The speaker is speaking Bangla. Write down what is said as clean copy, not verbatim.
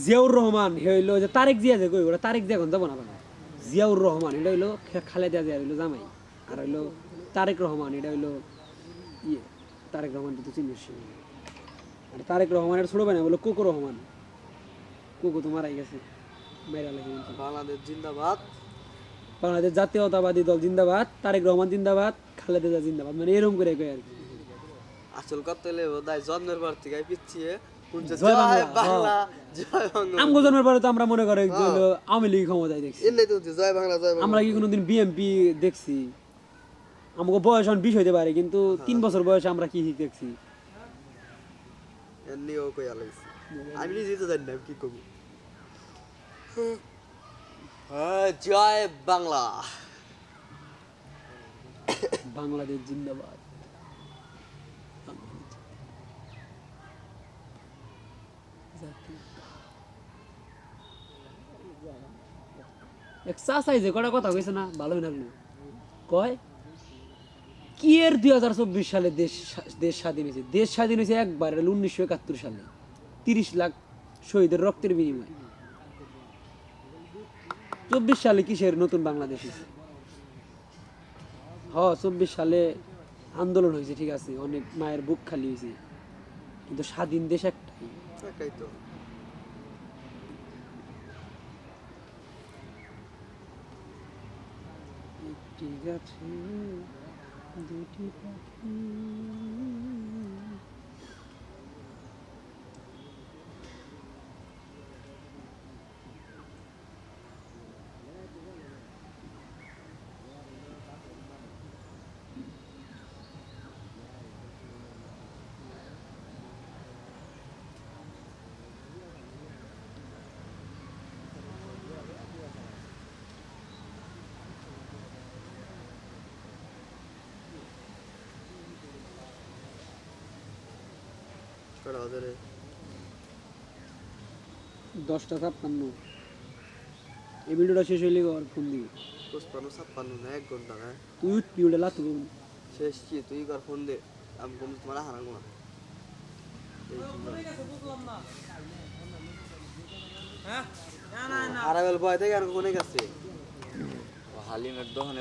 জিয়াউর রহমান হইলো যে তারেক জিয়া যে কই ওরা তারেক জিয়া এখন যাবো না বাবা জিয়াউর রহমান এটা হইলো খালেদা জিয়া হইলো জামাই আর হইলো তারেক রহমান এটা হইলো ইয়ে তারেক রহমান তো চিনিস আর তারেক রহমানের ছোট ভাই না বললো কোকো রহমান কোকো তো মারাই গেছে মেরা লাগে বাংলাদেশ জিন্দাবাদ। বাংলাদেশ জাতীয়তাবাদী দল জিন্দাবাদ তারেক রহমান জিন্দাবাদ খালেদা জিয়া জিন্দাবাদ মানে এরকম করে কয় আর কি আসল কথা হলে বোধহয় জন্মের পর থেকে পিছিয়ে শুনছে জয় জয় বাংলা, বাংলা জয় বাংলা। আমগো জন্মের পরে তো আমরা মনে করি যে হলো আওয়ামী লীগ ক্ষমতায় দেখছি এমনি তো হচ্ছে জয় বাংলা জয় বাংলা। আমরা কি কোনোদিন বিএমপি দেখছি আমাকে বয়স এখন 20 হইতে পারে কিন্তু 3 বছর বয়সে আমরা কি দেখছি এমনিও কই আলাইছি আমি নিজেই তো জানি না কি করবো। জয় বাংলা। বাংলাদেশ জিন্দাবাদ এক চাচাই যে কটা কথা কইছে না ভালোই লাগলো কয় কি এর 2024 সালে দেশ স্বাধীন হয়েছে দেশ স্বাধীন হয়েছে একবার 1971 সালে 30 লাখ শহীদের রক্তের বিনিময়ে 24 সালে কিসের নতুন বাংলাদেশ হয়েছে 24 সালে আন্দোলন হয়েছে ঠিক আছে অনেক মায়ের বুক খালি হয়েছে কিন্তু স্বাধীন দেশ একটাই একাই তো। একটি গাছে দুটি পাখি কটা বাজে রে? 10:56 এই ভিডিওটা শেষ হইলে আর ফোন দিবি 55 না 1 ঘন্টা না তুই উঠবি ওটা লাতু শেষ কি তুই কর ফোন দে আমি কোন তোমার হারাবো না। হারাবেল বয় থেকে আর কোনে গেছে হালিমের দোকানে